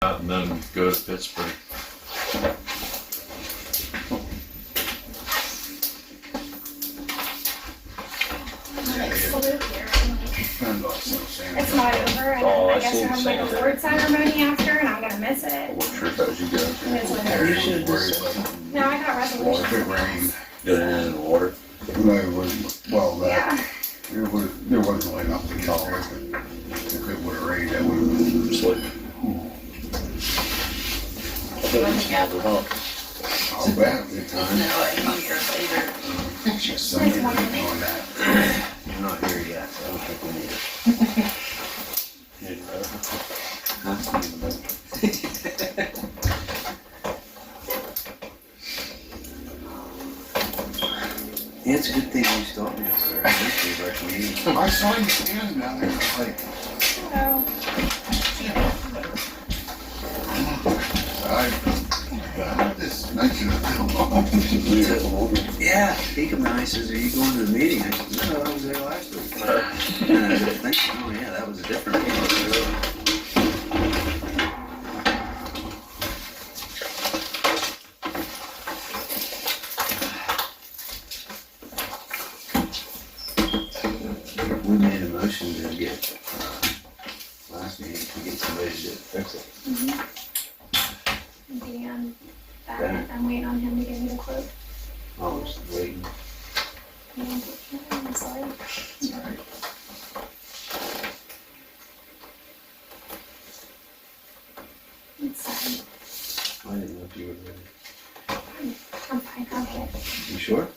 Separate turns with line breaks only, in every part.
And then go to Pittsburgh.
It's not over, and
Oh,
I
I
guess
see
we're
the
having like
same
a
thing.
word ceremony after, and I'm gonna miss it.
I wasn't sure if that was you guys.
It is what it
You
is.
should have just said.
No, I got resolution.
If it rained,
Get it in the water.
no, it wasn't, well, that,
Yeah,
there wasn't really enough to get there, but if it would've rained, that would've been,
Just like.
I'll bet at the time.
No, I know years later.
She's Sunday doing that.
You're not here yet, so I don't think we need it. Yeah, it's a good thing you stopped me up there.
I saw you standing down there, like,
so,
I just mentioned it.
Yeah, he came out, he says, are you going to the meeting? I said, no, I was there last week. And I didn't think, oh yeah, that was a different meeting. We made a motion to get, last meeting, to get somebody to fix it.
Dan, I'm waiting on him to give me the quote.
I was waiting.
I'm sorry. It's fine.
I didn't know if you were ready.
I'm fine, I'll get it.
You sure?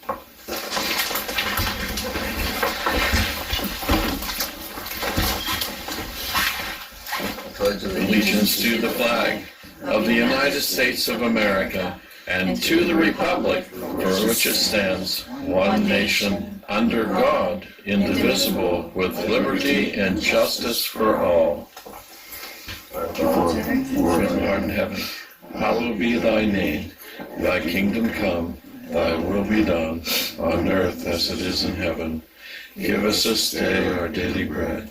Pledge
Allegiance to the flag of the United States of America and to the republic for which it stands, one nation, under God, indivisible, with liberty and justice for all. Our art in heaven, hallowed be thy name. Thy kingdom come, thy will be done, on earth as it is in heaven. Give us this day our daily bread,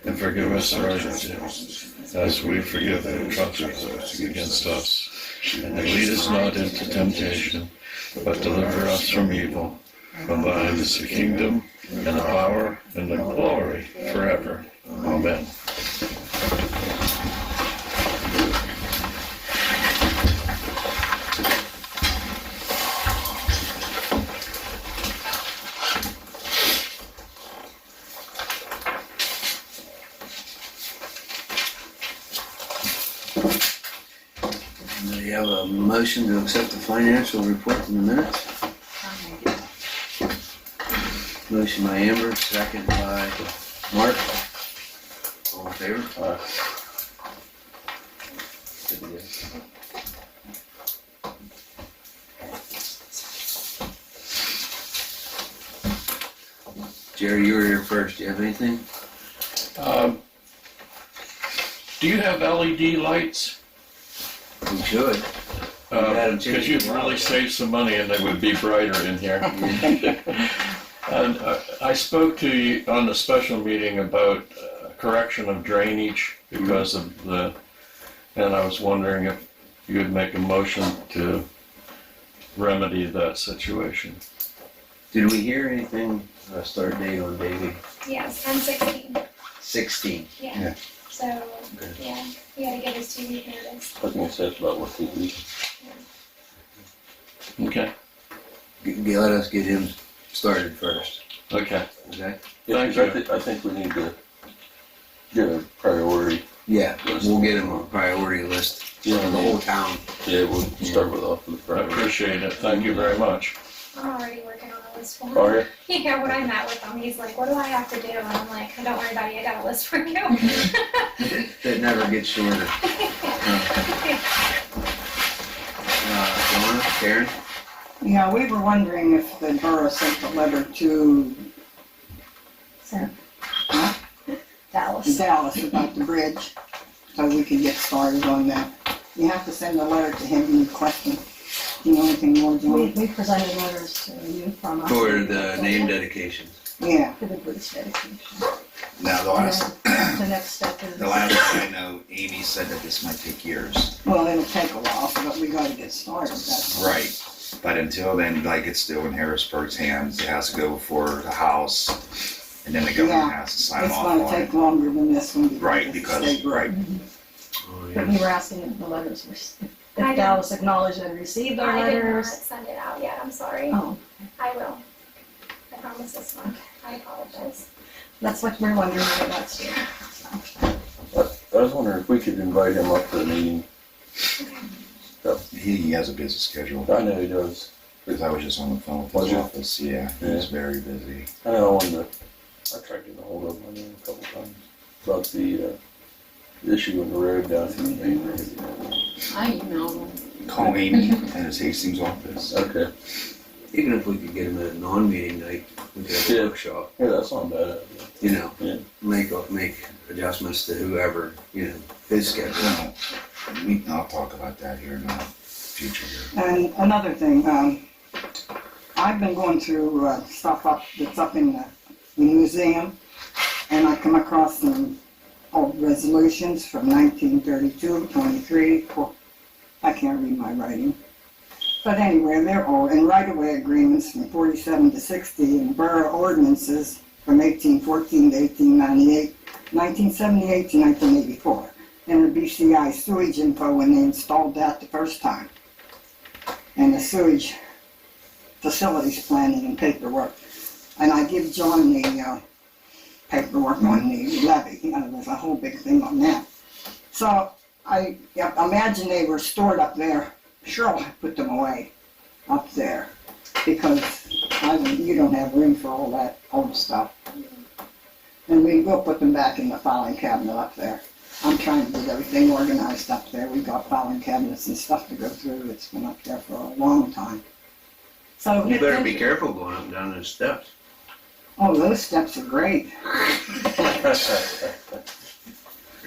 and forgive us our trespasses, as we forgive the trespassers against us. And lead us not into temptation, but deliver us from evil. For thine is the kingdom, and the power, and the glory forever. Amen.
Do you have a motion to accept the financial report in the minutes? Motion by Amber, second by Mark. All in favor? Jerry, you were here first. Do you have anything?
Do you have LED lights?
We should.
Because you'd really save some money and they would be brighter in here. And I spoke to you on a special meeting about correction of drainage because of the, and I was wondering if you would make a motion to remedy that situation.
Did we hear anything, start date on Davey?
Yes, I'm 16.
16.
Yeah.
Yeah.
So, yeah, he had to give his 2-week notice.
I think it says about what 2 weeks. Okay.
Let us get him started first,
Okay.
okay?
Thank you.
I think we need to get a priority.
Yeah, we'll get him a priority list for the whole town.
Yeah, we'll start with off with the
I
priority.
appreciate it. Thank you very much.
I'm already working on a list for him.
All right.
Yeah, when I met with him, he's like, what do I have to do? And I'm like, don't worry about it, I got a list for you.
That never gets shorter. Donna, Karen?
Yeah, we were wondering if the borough sent a letter to
Dallas.
Dallas about the bridge, so we could get started on that. You have to send a letter to him requesting. Do you know anything more, John?
We presented letters to you from us.
For the name dedications.
Yeah,
for the Buddhist dedication.
Now, the last,
The next step is.
the last thing I know, Amy said that this might take years.
well, it'll take a while, but we gotta get started, that's all.
Right. But until then, like, it's still in Harrisburg's hands. It has to go before the House, and then the government
Yeah,
has to sign
It's
off
gonna
on
take
it.
longer than this one.
Right,
it's a
because,
state road.
right.
But we were asking if the letters were,
I
if Dallas acknowledged and received our
I did not
letters.
send it out yet, I'm sorry.
Oh,
I will. I promise this month. I apologize.
that's what we're wondering where that's doing.
I was wondering if we could invite him up to the meeting.
He has a busy schedule.
I know he does.
Because I was just on the phone with
Was
his
you?
office. Yeah, he's very busy.
I know I wanted to, I tried getting a hold of him, I know, a couple times about the issue in the road down here, the main road.
I emailed him.
Call Amy at his Hastings office.
Okay,
Even if we could get him at a non-meeting night, we could have
Yeah.
a workshop,
yeah, that's not bad.
you know?
Yeah.
Make adjustments to whoever, you know, his schedule.
No, I'll talk about that here in the future here.
And another thing, I've been going through stuff that's up in the museum, and I come across some old resolutions from 1932, 23. I can't read my writing. But anyway, they're old, and right-of-way agreements from 47 to 60, and borough ordinances from 1814 to 1898, 1978 to 1984, and the BCI sewage info when they installed that the first time, and the sewage facilities planning and paperwork. And I give John the paperwork on the levy, you know, there's a whole big thing on that. So I imagine they were stored up there. Cheryl put them away up there because you don't have room for all that old stuff. And we will put them back in the filing cabinet up there. I'm trying to get everything organized up there. We've got filing cabinets and stuff to go through. It's been up there for a long time. So
You better be careful going up and down those steps.
Oh, those steps are great.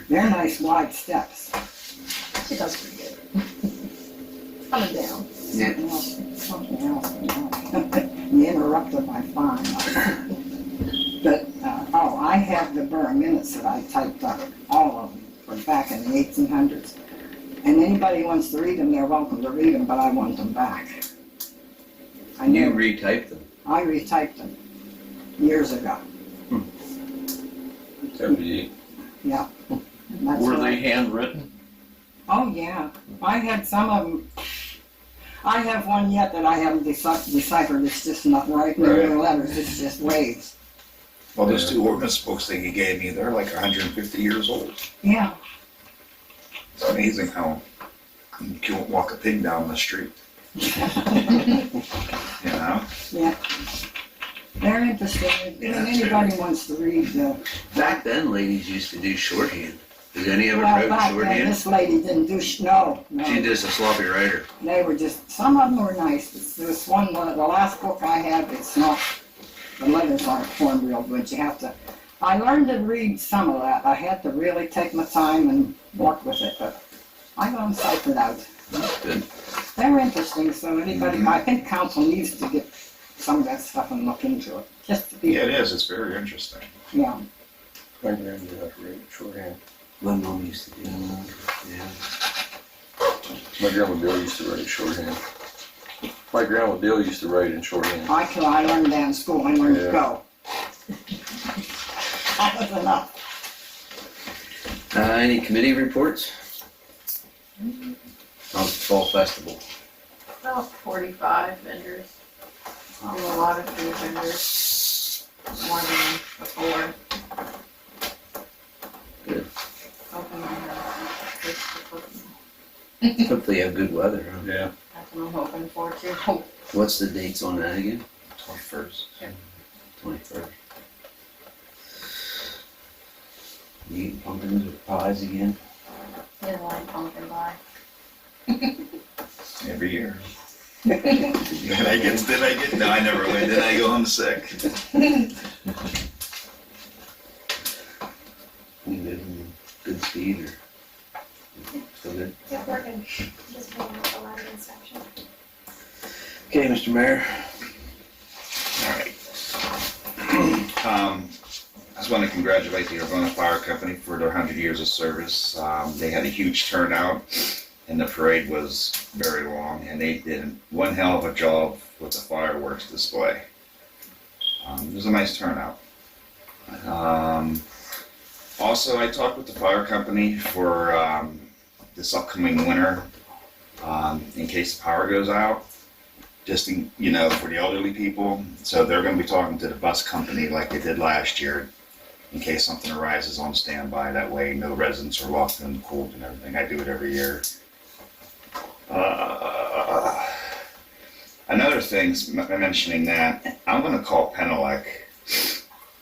They're nice wide steps.
She does pretty good. Coming down.
Yeah.
Something else. You interrupted my fun. But, I have the borough minutes that I typed up, all of them, from back in the 1800s. And anybody wants to read them, they're welcome to read them, but I want them back. I
You
know,
retyped them.
I retyped them years ago.
That'd
Yeah. That's
Were
what I-
they handwritten?
Oh, yeah. I had some of them. I have one yet that I haven't deciphered. It's just not right in the letters. It's just waves.
Well, those two ordinance books that he gave me, they're like 150 years old.
Yeah.
It's amazing how you can't walk a pig down the street. You know?
Yeah. They're interesting.
Yeah,
And anybody wants to read the.
Back then, ladies used to do shorthand. Did any ever
Well,
wrote
back then,
shorthand?
this lady didn't do, no.
She just a sloppy writer.
They were just, some of them were nice. This one, the last book I have, it's not, the letters aren't formed real good. You have to, I learned to read some of that. I had to really take my time and work with it, but I got them ciphered out.
Good.
They're interesting, so anybody, I think council needs to get some of that stuff and look into it, just to be,
Yeah, it is. It's very interesting.
yeah.
My granddad had to write shorthand.
My mom used to do that. Yeah.
My grandma Bill used to write shorthand. My grandma Bill used to write in shorthand.
I learned that in school, I learned to
Yeah.
go. That was enough.
Any committee reports? How's the fall festival?
About 45 vendors. A lot of food vendors. More than before.
Good.
Hoping
Hopefully you have good weather, huh?
Yeah.
that's what I'm hoping for too. Hope.
What's the dates on that again?
21st.
21st. You eating pumpkins with pies again?
Didn't like pumpkin pie.
Every year. No, I never win. Then I go home sick.
You getting good speed or still good?
Yeah, we're good. Just pulling out the levy inspection.
Okay, Mr. Mayor.
All right. I just want to congratulate the Irvona Fire Company for their 100 years of service. They had a huge turnout, and the parade was very long, and they did one hell of a job with the fireworks display. It was a nice turnout. Also, I talked with the fire company for this upcoming winter, in case the power goes out, just in, for the elderly people. So they're going to be talking to the bus company like they did last year, in case something arises on standby. That way, no residents are locked in the cold and everything. I do it every year. Another thing, mentioning that, I'm going to call Penelec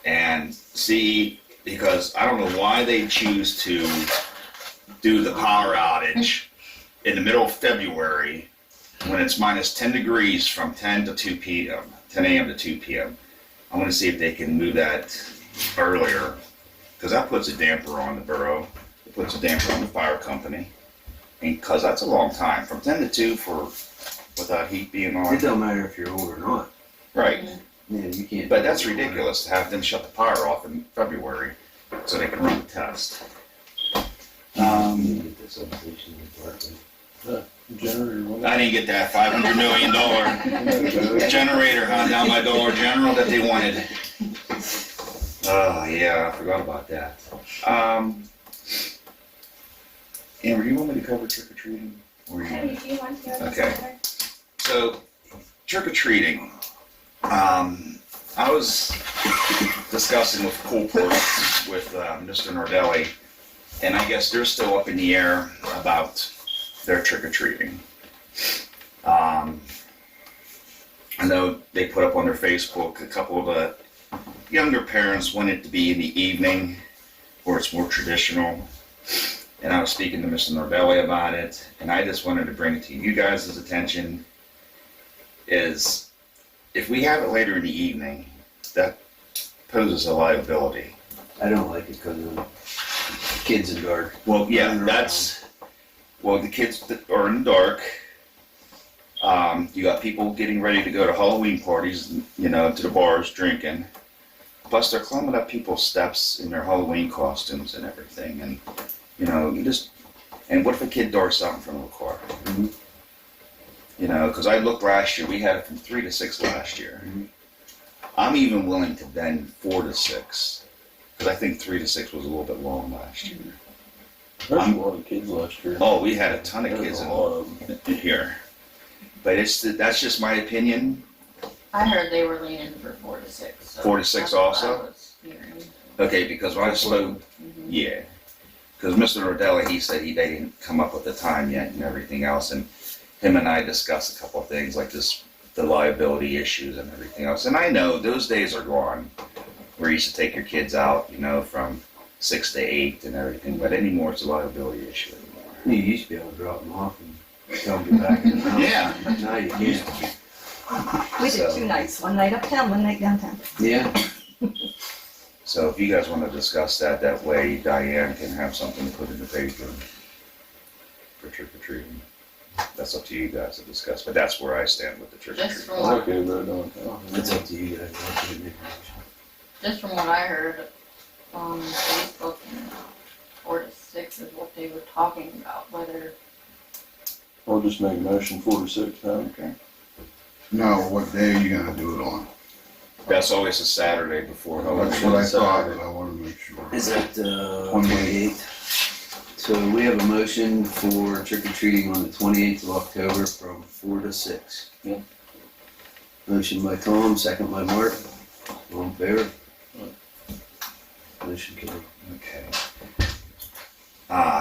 and see, because I don't know why they choose to do the power outage in the middle of February when it's minus 10 degrees from 10 to 2 p.m., 10 a.m. to 2 p.m. I'm going to see if they can move that earlier, because that puts a damper on the borough. It puts a damper on the fire company. And because that's a long time, from 10 to 2 without heat being on.
It don't matter if you're old or not.
Right.
Yeah, you can't.
But that's ridiculous to have them shut the power off in February so they can run the test.
Generator.
I didn't get that $500 million generator down by Dollar General that they wanted. Oh, yeah, I forgot about that. Amber, do you want me to cover trick-or-treating? Or you-
If you want to, it doesn't
Okay.
matter.
So, trick-or-treating. I was discussing with Coolport with Mr. Nardelli, and I guess they're still up in the air about their trick-or-treating. I know they put up on their Facebook, a couple of the younger parents want it to be in the evening, where it's more traditional. And I was speaking to Mr. Nardelli about it, and I just wanted to bring it to you guys' attention, is if we have it later in the evening, that poses a liability.
I don't like it because of kids in dark.
Well, yeah,
Running
the kids that are in the dark. You got people getting ready to go to Halloween parties, to the bars, drinking. Plus, they're climbing up people's steps in their Halloween costumes and everything. And, and what if a kid darts out in front of a car?
Mhm.
Because I looked last year, we had it from 3 to 6 last year.
Mhm.
I'm even willing to bend 4 to 6, because I think 3 to 6 was a little bit long last year.
There's a lot of kids last year.
Oh, we had a ton of
There's
kids
a
in
lot of them.
here. But that's just my opinion.
I heard they were leaning for 4 to 6. So
4 to 6
that's what
also?
I was hearing.
Okay, because when I spoke,
Mhm.
yeah. Because Mr. Rodelli, he said they didn't come up with the time yet and everything else. And him and I discussed a couple of things like the liability issues and everything else. And I know those days are gone where you used to take your kids out, from 6 to 8 and everything. But anymore, it's a liability issue anymore.
You used to be able to drop them off and tell them to get back in the house.
Yeah.
Now you can't.
We did 2 nights, one night uptown, one night downtown.
Yeah.
So if you guys want to discuss that way Diane can have something to put in the paper for trick-or-treating. That's up to you guys to discuss, but that's where I stand with the
Just
trick-or-treating.
from
I'm
what,
okay with that downtown.
It's up to you guys. I can't make a
just from what I heard on Facebook, 4 to 6 is what they were talking about, whether,
I'll just make a motion 4 to 6 now.
Okay.
No, what day are you gonna do it on?
That's always a Saturday before
That's
Halloween.
what I thought, but I wanna make sure.
Is that
28th?
28th? So we have a motion for trick or treating on the 28th of October from 4 to 6.
Yeah.
Motion by Tom, second by Mark. All in favor? Motion carried.
Okay.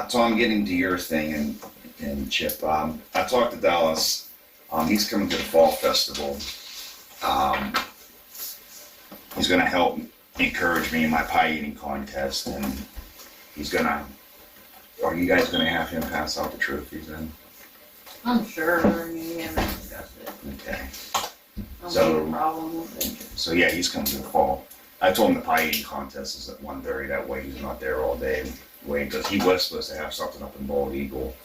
So I'm getting to your thing and Chip. I talked to Dallas. He's coming to the Fall Festival. He's gonna help encourage me in my pie eating contest, and are you guys gonna have him pass out the trophies then?
I'm sure, I mean, we haven't discussed it.
Okay.
I don't
So-
see a problem with it.
So yeah, he's coming to the fall. I told him the pie eating contest is at 1:30. That way he's not there all day waiting, because he was supposed to have something up in Bald Eagle.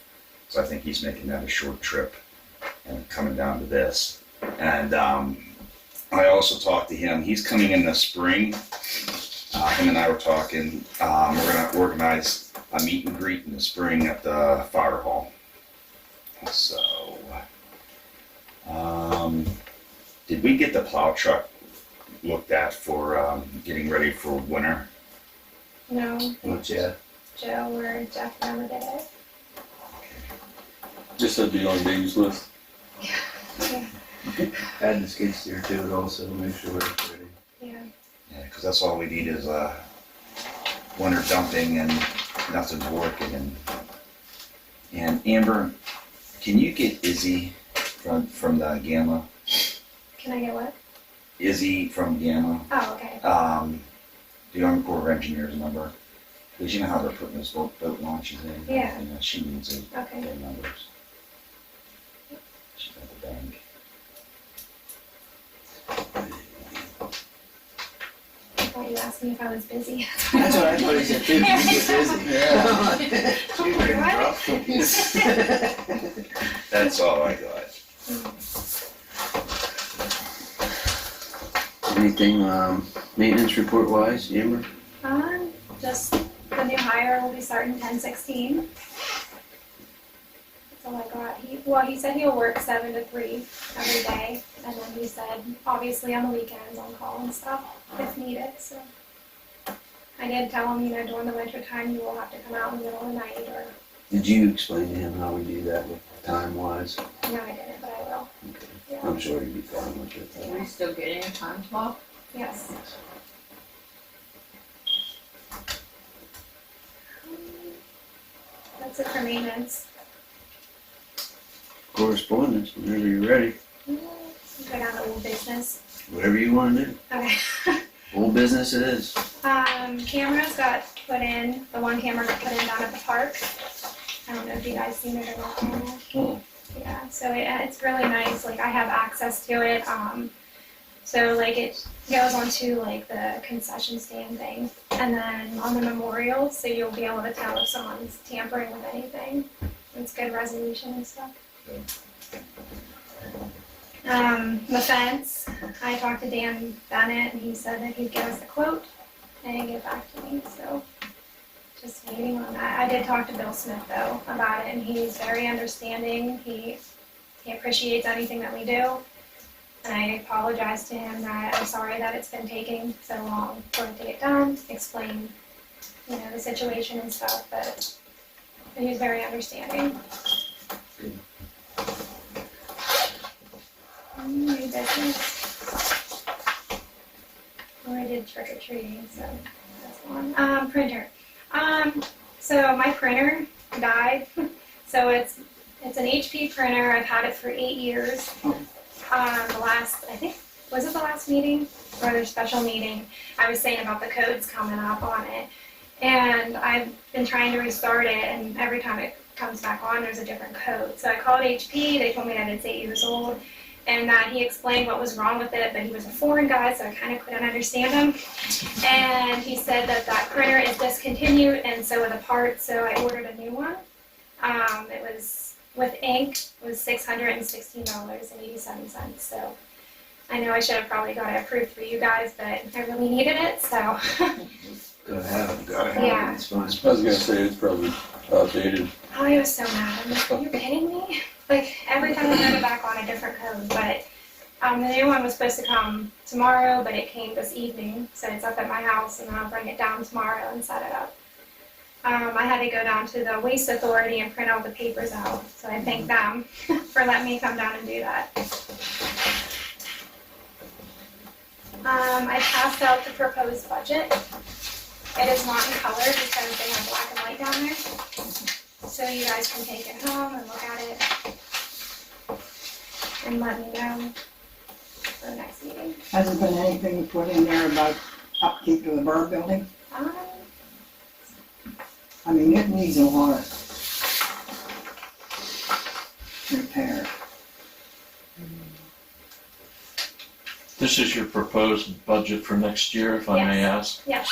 So I think he's making that a short trip and coming down to this. And I also talked to him. He's coming in the spring. Him and I were talking. We're gonna organize a meet and greet in the spring at the fire hall. So, did we get the plow truck looked at for getting ready for winter?
No,
Not yet.
Joe or Jeff never did it.
Just said be on Dave's list.
Yeah,
Add the skid steer to it also, make sure it's ready.
yeah.
Yeah, because that's all we need is winter dumping and nothing's working. And Amber, can you get Izzy from the Gamma?
Can I get what?
Izzy from Gamma,
Oh, okay.
the Army Corps of Engineers number, because you know how they're putting those boat launches in.
Yeah.
And she needs it,
Okay.
their numbers. She's at the bank.
I thought you asked me if I was busy.
That's what I thought he said too, you get busy. Shoot, you're rough.
That's all I got.
Anything, maintenance report wise, Amber?
Just the new hire will be starting 10/16. That's all I got. He said he'll work 7 to 3 every day, and then he said obviously on the weekends on call and stuff if needed. So I did tell him, during the winter time you will have to come out in the middle of the night or.
Did you explain to him how we do that with time wise?
No, I didn't, but I will. Yeah.
I'm sure he'd be fine with it.
Are we still getting a time clock?
Yes. That's it for maintenance.
Correspondence, whenever you're ready,
Go down to old business.
whatever you wanna do.
Okay.
Old business it is.
Cameras got put in. The one camera got put in down at the park. I don't know if you guys seen it or not.
Oh.
Yeah, so it's really nice. Like I have access to it. So like it goes onto like the concession stand thing, and then on the memorial, so you'll be able to tell if someone's tampering with anything. It's good resolution and stuff. The fence, I talked to Dan Bennett, and he said that he'd give us a quote and get back to me, so just waiting on that. I did talk to Bill Smith though about it, and he's very understanding. He appreciates anything that we do, and I apologize to him that I'm sorry that it's been taking so long for it to get done, explain, the situation and stuff, but he's very understanding. New business. Well, I did trick or treating, so that's one. Printer. So my printer died. So it's an HP printer. I've had it for 8 years. I think, was it the last meeting or their special meeting? I was saying about the codes coming up on it. And I've been trying to restart it, and every time it comes back on, there's a different code. So I called HP. They told me that it's 8 years old, and that he explained what was wrong with it, but he was a foreign guy, so I kind of couldn't understand him. And he said that printer is discontinued, and so are the parts, so I ordered a new one. It was, with ink, it was $616.87, so I know I should have probably got it approved for you guys, but I really needed it, so.
Gotta have it.
Yeah.
It's fine.
I was gonna say it's probably outdated.
Oh, I was so mad. I'm like, are you kidding me? Like, every time I turn it back on, a different code, but the new one was supposed to come tomorrow, but it came this evening, so it's up at my house, and I'll bring it down tomorrow and set it up. I had to go down to the Waste Authority and print all the papers out, so I thank them for letting me come down and do that. I passed out the proposed budget. It is not in color because they have black and white down there. So you guys can take it home and look at it and let me know for the next meeting.
Hasn't been anything put in there about upkeep to the borough building? I mean, it needs a lot of repair.
This is your proposed budget for next year, if I may ask?
Yes.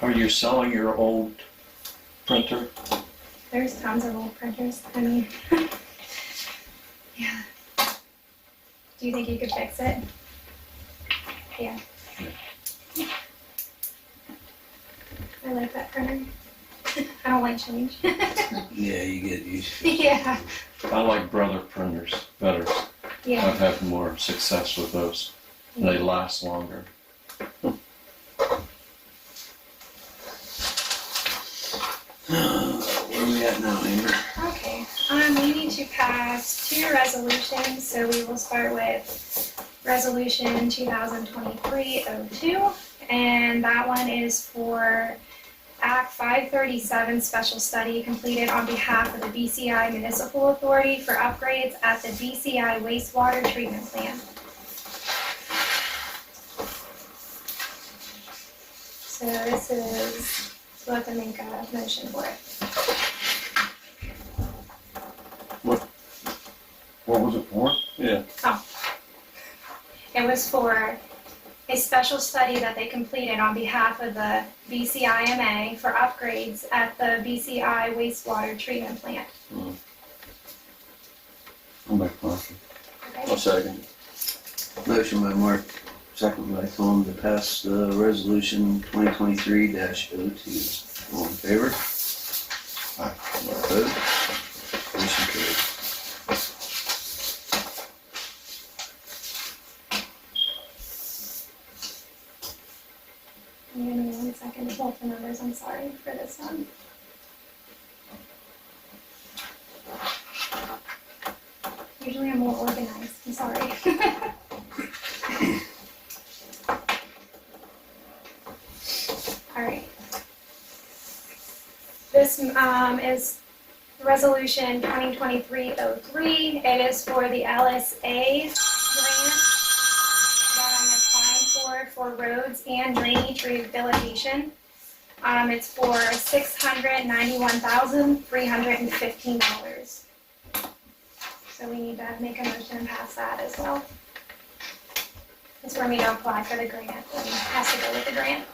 Are you selling your old printer?
There's tons of old printers. I mean, yeah. Do you think you could fix it? Yeah. I like that printer. I don't like change.
Yeah, you get used to it.
Yeah.
I like Brother printers better.
Yeah.
I've had more success with those. They last longer.
Where are we at now, Amber?
Okay. We need to pass 2 resolutions, so we will start with Resolution 2023-02, and that one is for Act 537 special study completed on behalf of the BCI Municipal Authority for upgrades at the BCI wastewater treatment plant. So this is, we'll have to make a motion for it.
What was it for?
Yeah.
It was for a special study that they completed on behalf of the BCIMA for upgrades at the BCI wastewater treatment plant.
I'll make a motion.
Okay.
I'll second.
Motion by Mark, second by Tom to pass the resolution 2023-02. All in favor?
Aye.
All opposed? Motion carried.
Give me 1 second to pull up the numbers, I'm sorry for this one. Usually I'm more organized, I'm sorry. Alright. This is Resolution 2023-03. It is for the LSA grant that I'm applying for roads and drainage rehabilitation. It's for $691,315. So we need to make a motion and pass that as well. It's for me to apply for the grant, and it has to go with the grant.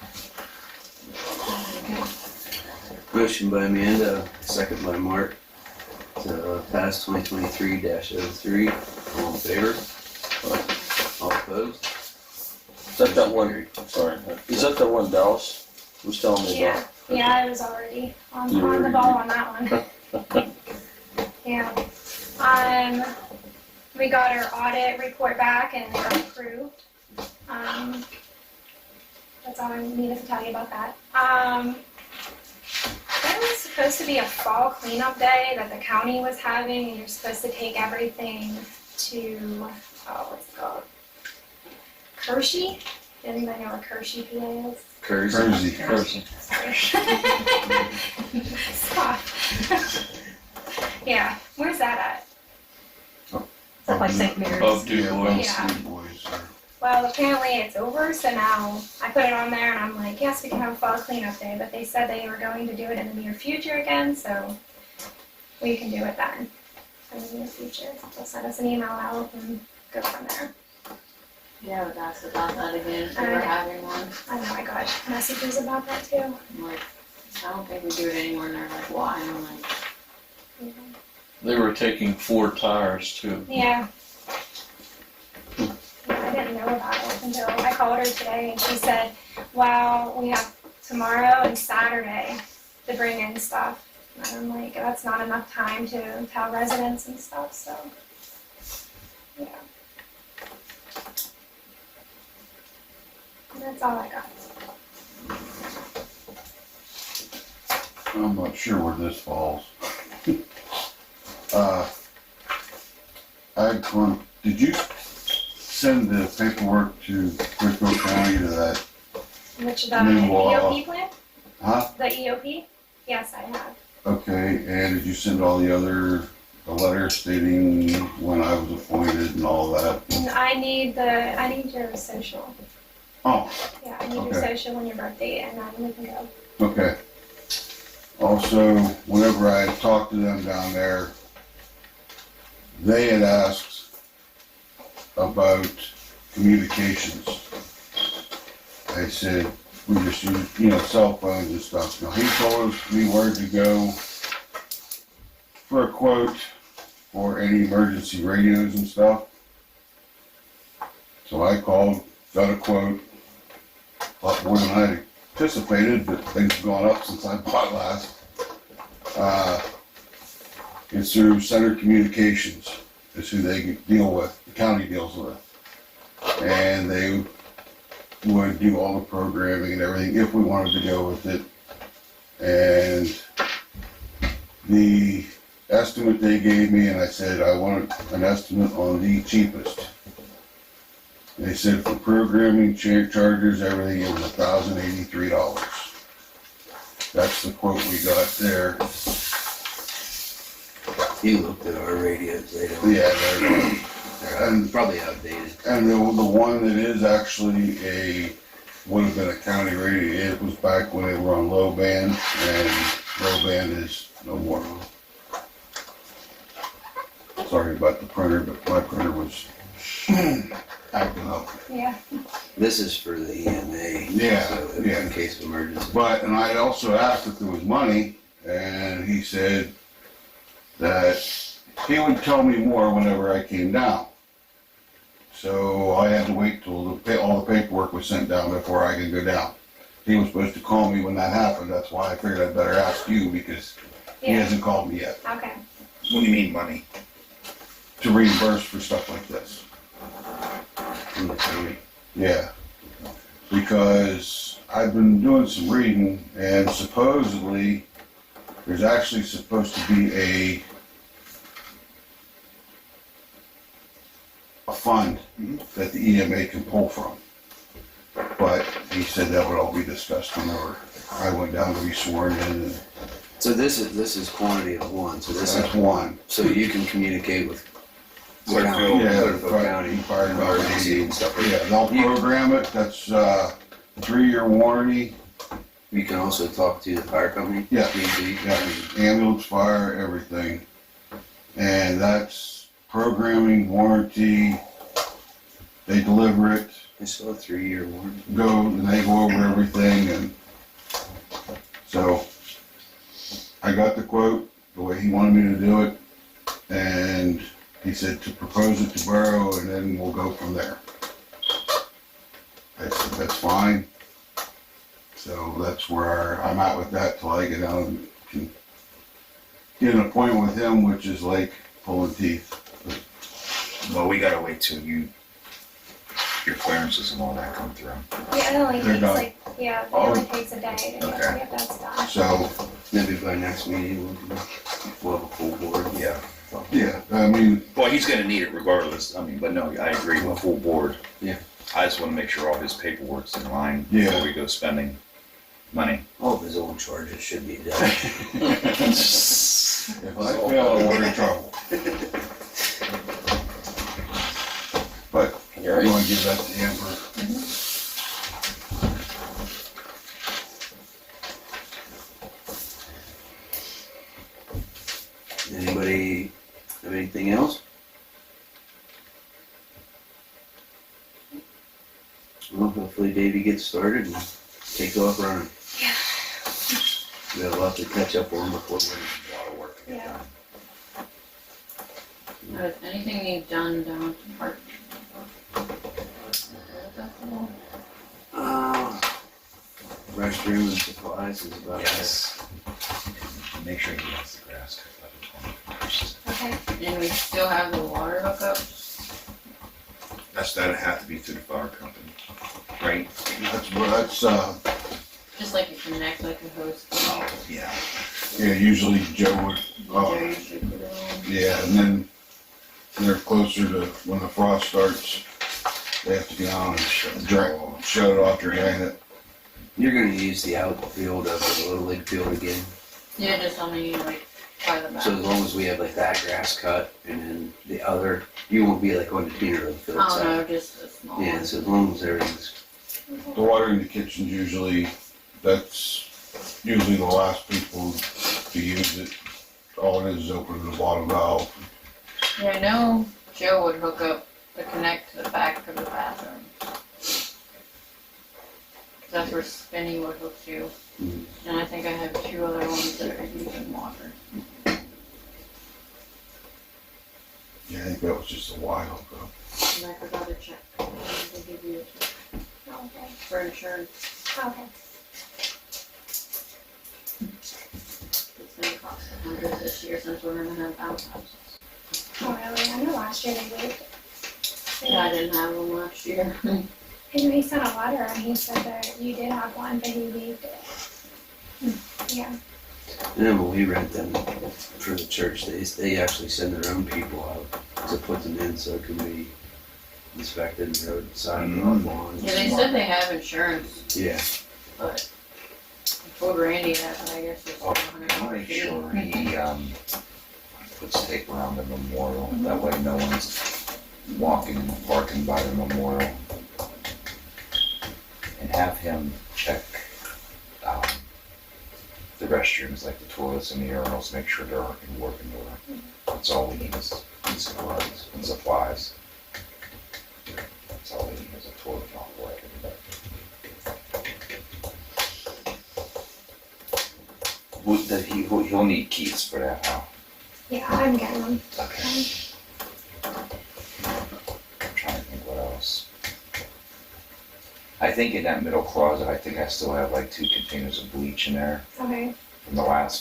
Motion by Amanda, second by Mark to pass 2023-03. All in favor? All opposed?
Is that that one, sorry, is that the one Dallas was telling me
Yeah,
about?
yeah, I was already on
You were
the ball on that one. Yeah. We got our audit report back and they're approved. That's all I needed to tell you about that. There was supposed to be a fall cleanup day that the county was having, and you're supposed to take everything to, what's it called? Kershey? Anybody know where Kershey, PA is?
Kersey.
Crazy.
Sorry. Stop. Yeah, where's that at?
Is that like St. Mary's?
Of Du Bois.
Yeah.
Boys.
Well, apparently it's over, so now I put it on there and I'm like, yes, we can have a fall cleanup day, but they said they were going to do it in the near future again, so we can do it then, in the near future. They'll send us an email out and go from there.
Yeah, I was asked about that again, if we were having one.
I know I got messages about that too.
I'm like, I don't think we do it anymore, and they're like, why? And I'm like,
They were taking 4 tires too.
Yeah. Yeah, I didn't know about it until I called her today and she said, well, we have tomorrow and Saturday to bring in stuff. And I'm like, that's not enough time to tell residents and stuff, so, yeah. That's all I got.
I'm not sure where this falls. Did you send the paperwork to Frisco County to that?
Which, the
New law.
EOP plan?
Huh?
The EOP? Yes, I have.
Okay, and did you send all the letter stating when I was appointed and all that?
And I need your social.
Oh,
Yeah, I need your
Okay.
social and your birthday, and then we can go.
okay. Also, whenever I talked to them down there, they had asked about communications. They said, we just use, cell phones and stuff. Now, he told me where to go for a quote for any emergency radios and stuff. So I called, got a quote, a lot more than I anticipated, but things have gone up since I bought last. It's through Center Communications, is who they deal with, the county deals with. And they would do all the programming and everything if we wanted to go with it. And the estimate they gave me, and I said I wanted an estimate on the cheapest. They said for programming, charges, everything, it was $1,083. That's the quote we got there.
You looked at our radios, they don't.
Yeah,
They're probably outdated.
and the one that is actually would have been a county radio, it was back when they were on low band, and low band is no more. Sorry about the printer, but my printer was acting up.
Yeah.
This is for the EMA.
Yeah,
So
yeah.
in case of emergency.
But, and I also asked if there was money, and he said that he would tell me more whenever I came down. So I had to wait till all the paperwork was sent down before I could go down. He was supposed to call me when that happened, that's why I figured I'd better ask you, because he
Yeah.
hasn't called me yet,
Okay.
What do you mean money?
to reimburse for stuff like this.
From the county.
Yeah, because I've been doing some reading, and supposedly there's actually supposed to be a fund that the EMA can pull from. But he said that would all be discussed whenever I went down to be sworn in, and
So this is quantity of one, so this
that's
is,
one.
so you can communicate with
Clearfield.
Yeah,
Clearfield County,
fire
emergency and stuff like
Yeah,
that.
they'll program it, that's 3-year warranty.
You can also talk to the fire company.
Yeah.
if need be.
Yeah, ambulance, fire, everything. And that's programming, warranty, they deliver it,
I saw a 3-year warranty.
and they go over everything, and so I got the quote, the way he wanted me to do it, and he said to propose it to Borough, and then we'll go from there. I said, that's fine. So that's where I'm at with that till I get down and can get an appointment with him, which is like pulling teeth.
Well, we gotta wait till your clearances and all that come through.
Yeah, it only
They're
takes
done.
like, yeah, it
Oh.
only takes a day to
Okay.
get that done.
So,
Maybe by next meeting, we'll have a full board.
Yeah.
yeah, I mean,
Well, he's gonna need it regardless, I mean, but no, I agree with full board.
Yeah.
I just wanna make sure all his paperwork's in line
Yeah.
before we go spending money.
All of his old charges should be done.
if I fail, we're in trouble. But you want to give that to Amber?
Anybody have anything else? Well, hopefully Davey gets started and takes off running.
Yeah.
We got a lot to catch up on before we.
A lot of work to get
Yeah.
done.
Does anything need done down at the park?
Restroom and supplies is about it.
Yes. Make sure he gets the grass cut by the 21st.
Okay.
And we still have the water hookups?
That'd have to be through the fire company, right?
That's,
Just like you connect like a host.
Oh, yeah.
yeah, usually Joe would,
There you should put it on.
yeah, and then they're closer to when the frost starts, they have to get on and shut it off, drain it.
You're gonna use the outfield of the Little League field again.
Yeah, just only like by the back.
So as long as we have like that grass cut and then the other, you won't be like on the Peter Road field
Oh
side.
no, just a small
Yeah,
one.
so as long as everything's,
The water in the kitchen's usually, that's usually the last people to use it. All it is opening the bottom valve.
Yeah, I know Joe would hook up the connect to the back of the bathroom. 'Cause that's where Spinneywood hooks you. And I think I have 2 other ones that are using water.
Yeah, I think that was just a while ago.
And I forgot to check. They give you a check
Okay.
for insurance.
Okay.
It's gonna cost $100 this year since we're gonna have outhouses.
Oh, really? I know last year they waived it.
Yeah, I didn't have them last year.
He sent a letter and he said that you did have one, but he waived it. Yeah.
And then when we rent them for the church, they actually send their own people out to put them in so it can be inspected and road sidewalk lawns.
Yeah, they said they have insurance,
Yeah.
but I told Randy that, but I guess it's
I'll
$100
make
fee.
sure he, puts tape around the memorial, that way no one's walking and parking by the memorial. And have him check, the restrooms, like the toilets and the urinals, make sure they're in working order. That's all we need is supplies and supplies. That's all we need is a toilet not working. He'll need keys for that, huh?
Yeah, I'm getting them.
Okay. I'm trying to think what else. I think in that middle closet, I think I still have like 2 containers of bleach in there
Okay.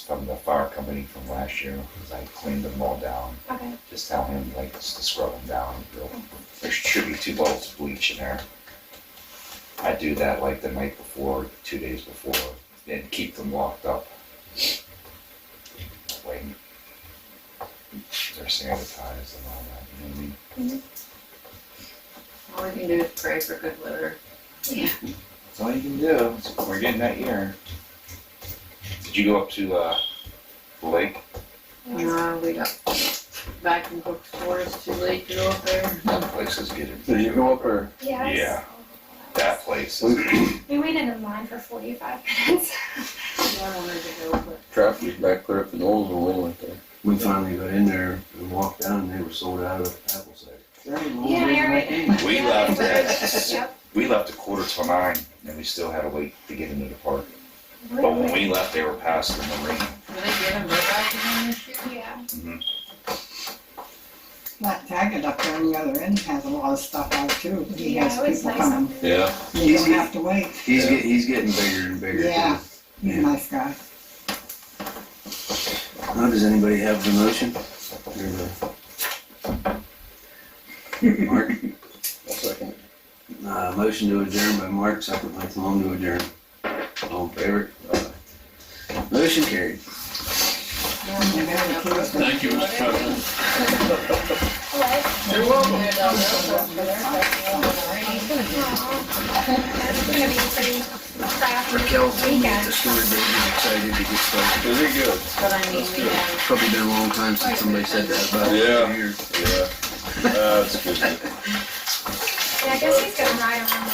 from the fire company from last year, because I cleaned them all down.
Okay.
Just tell him like just to scrub them down. There should be 2 bottles of bleach in there. I do that like the night before, 2 days before, and keep them locked up. That way they're sanitized and all that, you know what I mean?
All we can do is pray for good weather.
Yeah.
That's all you can do. We're getting that year. Did you go up to the lake?
We got back in bookstore, it's too late to go up there.
That place is getting.
Did you go up there?
Yeah.
Yeah. That place is.
We waited in line for 45 minutes.
I wanted to go, but
Traffic was back there up the Knolls when we went there.
We finally got in there and walked down and they were sold out of apple cider.
Yeah, you're right.
We left at
Yep.
we left a 8:45 and we still had to wait to get into the park. But when we left, they were past the marina.
were they giving back again this year?
Yeah.
That Taggart up there on the other end has a lot of stuff out too. He
Yeah,
has
it was
people
nice
coming.
up there.
Yeah.
You don't have to wait.
He's getting bigger and bigger
Yeah.
too.
He's a nice guy.
Now, does anybody have the motion? Mark?
I'll second.
Motion to adjourn by Mark, second by Tom to adjourn. All in favor? Motion carried.
Thank you, Mr. President.
What?
You're welcome.
Aw. That's gonna be pretty crappy
Raquel told me at
weekend.
the store they were excited to get started.
Is it good?
But I mean, we have,
Probably been a long time since somebody said that about it.
Yeah. Yeah. That's good.
Yeah, I guess he's gonna ride around the